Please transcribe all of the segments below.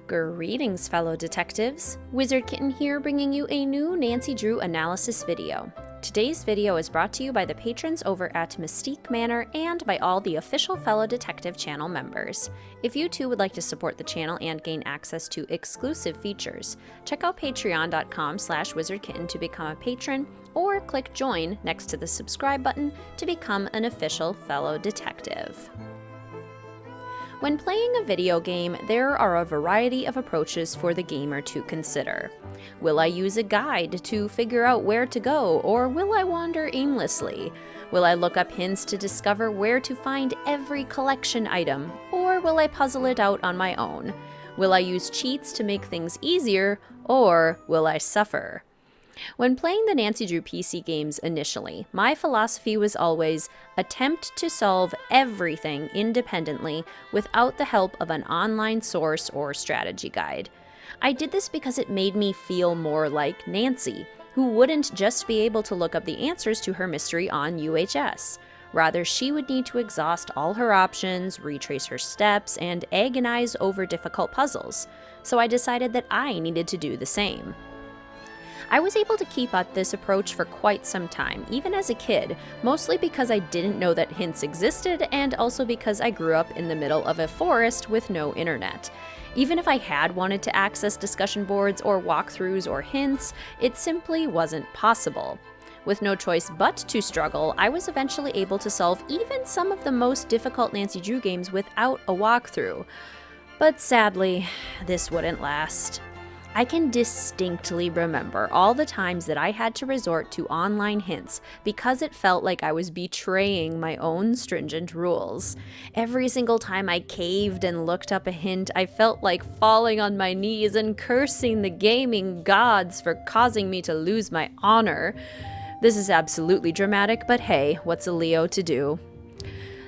Greetings, fellow detectives. Wizard Kitten here, bringing you a new Nancy Drew analysis video. Today's video is brought to you by the patrons over at Mystique Manor and by all the official fellow detective channel members. If you too would like to support the channel and gain access to exclusive features, check out patreon.com/wizardkitten to become a patron, or click join next to the subscribe button to become an official fellow detective. When playing a video game, there are a variety of approaches for the gamer to consider. Will I use a guide to figure out where to go, or will I wander aimlessly? Will I look up hints to discover where to find every collection item, or will I puzzle it out on my own? Will I use cheats to make things easier, or will I suffer? When playing the Nancy Drew PC games initially, my philosophy was always attempt to solve everything independently without the help of an online source or strategy guide. I did this because it made me feel more like Nancy, who wouldn't just be able to look up the answers to her mystery on UHS. Rather, she would need to exhaust all her options, retrace her steps, and agonize over difficult puzzles. So I decided that I needed to do the same. I was able to keep up this approach for quite some time, even as a kid, mostly because I didn't know that hints existed and also because I grew up in the middle of a forest with no internet. Even if I had wanted to access discussion boards or walkthroughs or hints, it simply wasn't possible. With no choice but to struggle, I was eventually able to solve even some of the most difficult Nancy Drew games without a walkthrough. But sadly, this wouldn't last. I can distinctly remember all the times that I had to resort to online hints because it felt like I was betraying my own stringent rules. Every single time I caved and looked up a hint, I felt like falling on my knees and cursing the gaming gods for causing me to lose my honor. This is absolutely dramatic, but hey, what's a Leo to do?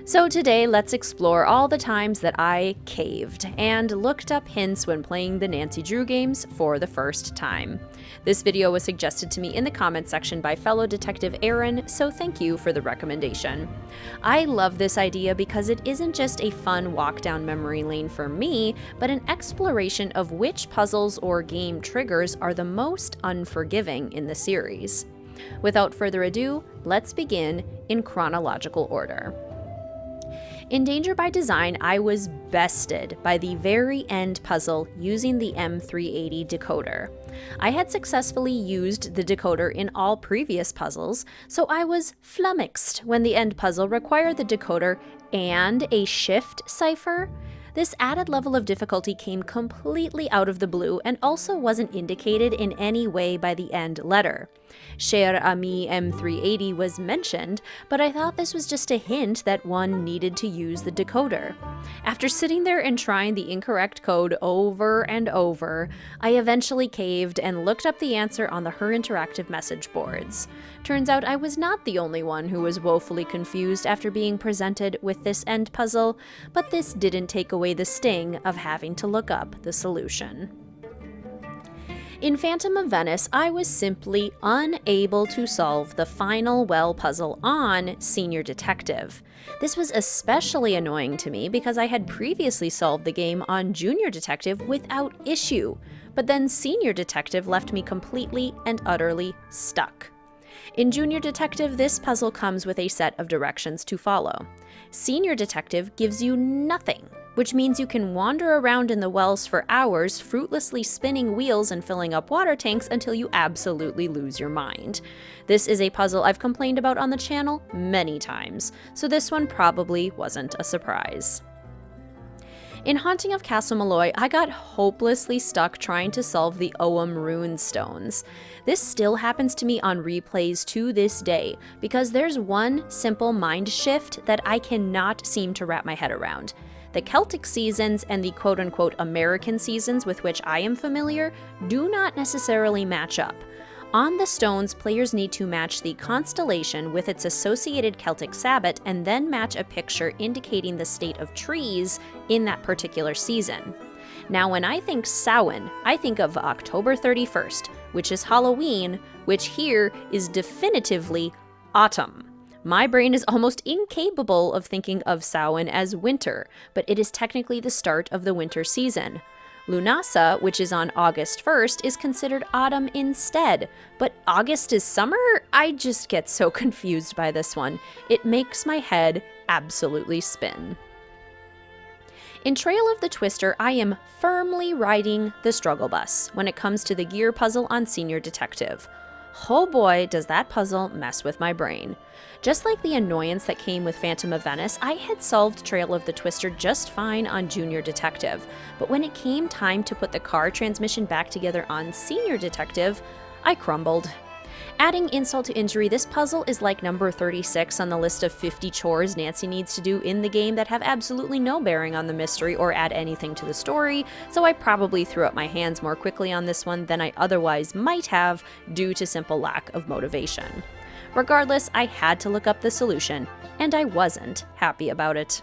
So today, let's explore all the times that I caved and looked up hints when playing the Nancy Drew games for the first time. This video was suggested to me in the comments section by fellow detective Aaron, so thank you for the recommendation. I love this idea because it isn't just a fun walk down memory lane for me, but an exploration of which puzzles or game triggers are the most unforgiving in the series. Without further ado, let's begin in chronological order. In Danger by Design, I was bested by the very end puzzle using the M380 decoder. I had successfully used the decoder in all previous puzzles, so I was flummoxed when the end puzzle required the decoder and a shift cipher. This added level of difficulty came completely out of the blue and also wasn't indicated in any way by the end letter. Cher Ami M380 was mentioned, but I thought this was just a hint that one needed to use the decoder. After sitting there and trying the incorrect code over and over, I eventually caved and looked up the answer on the Her Interactive message boards. Turns out I was not the only one who was woefully confused after being presented with this end puzzle, but this didn't take away the sting of having to look up the solution. In Phantom of Venice, I was simply unable to solve the final well puzzle on Senior Detective. This was especially annoying to me because I had previously solved the game on Junior Detective without issue, but then Senior Detective left me completely and utterly stuck. In Junior Detective, this puzzle comes with a set of directions to follow. Senior Detective gives you nothing, which means you can wander around in the wells for hours, fruitlessly spinning wheels and filling up water tanks until you absolutely lose your mind. This is a puzzle I've complained about on the channel many times, so this one probably wasn't a surprise. In Haunting of Castle Maloy, I got hopelessly stuck trying to solve the Ogham rune stones. This still happens to me on replays to this day, because there's one simple mind shift that I cannot seem to wrap my head around. The Celtic seasons and the quote-unquote American seasons with which I am familiar do not necessarily match up. On the stones, players need to match the constellation with its associated Celtic Sabbath and then match a picture indicating the state of trees in that particular season. Now, when I think Samhain, I think of October 31st, which is Halloween, which here is definitively autumn. My brain is almost incapable of thinking of Samhain as winter, but it is technically the start of the winter season. Lunasa, which is on August 1st, is considered autumn instead. But August is summer? I just get so confused by this one. It makes my head absolutely spin. In Trail of the Twister, I am firmly riding the struggle bus when it comes to the gear puzzle on Senior Detective. Oh boy, does that puzzle mess with my brain. Just like the annoyance that came with Phantom of Venice, I had solved Trail of the Twister just fine on Junior Detective, but when it came time to put the car transmission back together on Senior Detective, I crumbled. Adding insult to injury, this puzzle is like number 36 on the list of 50 chores Nancy needs to do in the game that have absolutely no bearing on the mystery or add anything to the story, so I probably threw up my hands more quickly on this one than I otherwise might have due to simple lack of motivation. Regardless, I had to look up the solution, and I wasn't happy about it.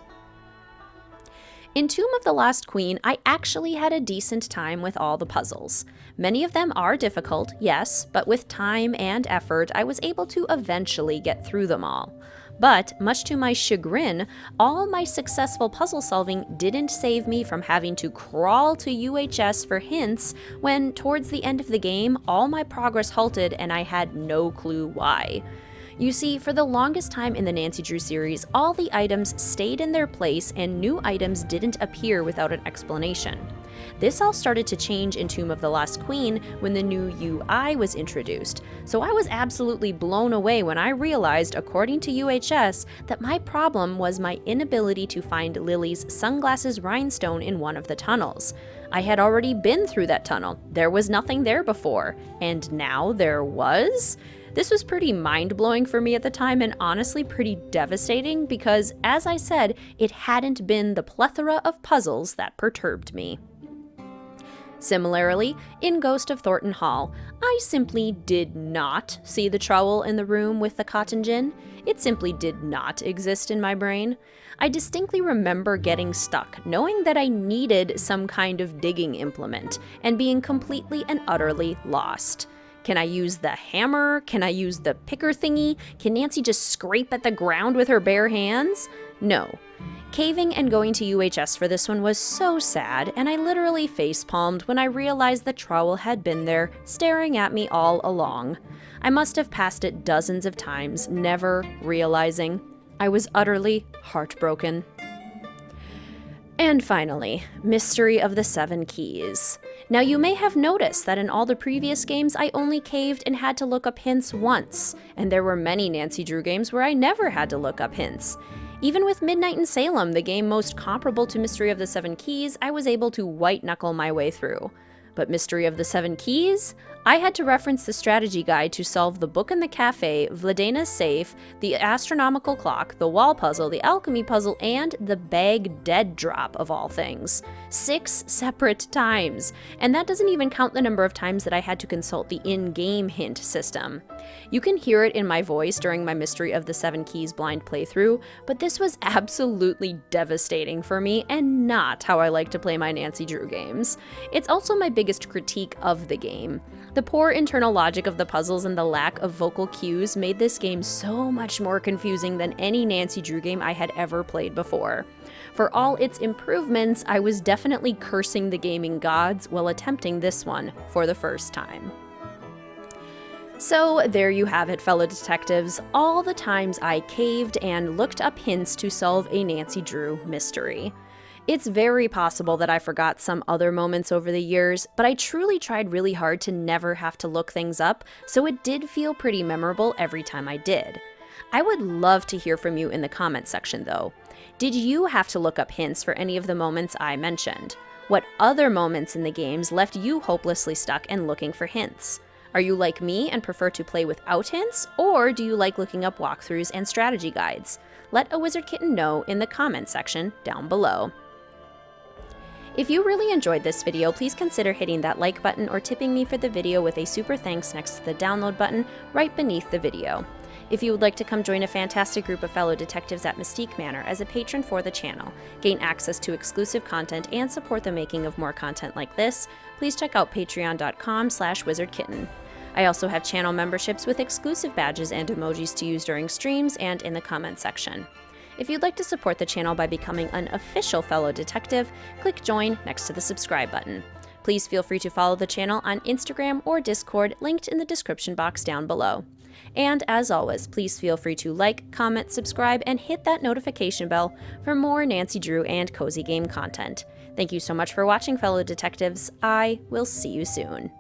In Tomb of the Lost Queen, I actually had a decent time with all the puzzles. Many of them are difficult, yes, but with time and effort, I was able to eventually get through them all. But, much to my chagrin, all my successful puzzle solving didn't save me from having to crawl to UHS for hints when, towards the end of the game, all my progress halted and I had no clue why. You see, for the longest time in the Nancy Drew series, all the items stayed in their place and new items didn't appear without an explanation. This all started to change in Tomb of the Lost Queen when the new UI was introduced, so I was absolutely blown away when I realized, according to UHS, that my problem was my inability to find Lily's sunglasses rhinestone in one of the tunnels. I had already been through that tunnel, there was nothing there before, and now there was? This was pretty mind-blowing for me at the time and honestly pretty devastating because, as I said, it hadn't been the plethora of puzzles that perturbed me. Similarly, in Ghost of Thorton Hall, I simply did not see the trowel in the room with the cotton gin. It simply did not exist in my brain. I distinctly remember getting stuck, knowing that I needed some kind of digging implement, and being completely and utterly lost. Can I use the hammer? Can I use the picker thingy? Can Nancy just scrape at the ground with her bare hands? No. Caving and going to UHS for this one was so sad, and I literally facepalmed when I realized the trowel had been there, staring at me all along. I must have passed it dozens of times, never realizing. I was utterly heartbroken. And finally, Mystery of the Seven Keys. Now you may have noticed that in all the previous games I only caved and had to look up hints once, and there were many Nancy Drew games where I never had to look up hints. Even with Midnight in Salem, the game most comparable to Mystery of the Seven Keys, I was able to white-knuckle my way through. But Mystery of the Seven Keys? I had to reference the strategy guide to solve the Book in the Cafe, Vladena's Safe, the Astronomical Clock, the Wall Puzzle, the Alchemy Puzzle, and the Bag Dead Drop of all things. 6 separate times. And that doesn't even count the number of times that I had to consult the in-game hint system. You can hear it in my voice during my Mystery of the Seven Keys blind playthrough, but this was absolutely devastating for me and not how I like to play my Nancy Drew games. It's also my biggest critique of the game. The poor internal logic of the puzzles and the lack of vocal cues made this game so much more confusing than any Nancy Drew game I had ever played before. For all its improvements, I was definitely cursing the gaming gods while attempting this one for the first time. So there you have it, fellow detectives, all the times I caved and looked up hints to solve a Nancy Drew mystery. It's very possible that I forgot some other moments over the years, but I truly tried really hard to never have to look things up, so it did feel pretty memorable every time I did. I would love to hear from you in the comments section though. Did you have to look up hints for any of the moments I mentioned? What other moments in the games left you hopelessly stuck and looking for hints? Are you like me and prefer to play without hints, or do you like looking up walkthroughs and strategy guides? Let a Wizard Kitten know in the comments section down below. If you really enjoyed this video, please consider hitting that like button or tipping me for the video with a super thanks next to the download button right beneath the video. If you would like to come join a fantastic group of fellow detectives at Mystique Manor as a patron for the channel, gain access to exclusive content, and support the making of more content like this, please check out patreon.com/wizardkitten. I also have channel memberships with exclusive badges and emojis to use during streams and in the comment section. If you'd like to support the channel by becoming an official fellow detective, click join next to the subscribe button. Please feel free to follow the channel on Instagram or Discord, linked in the description box down below. And as always, please feel free to like, comment, subscribe, and hit that notification bell for more Nancy Drew and Cozy Game content. Thank you so much for watching, fellow detectives. I will see you soon.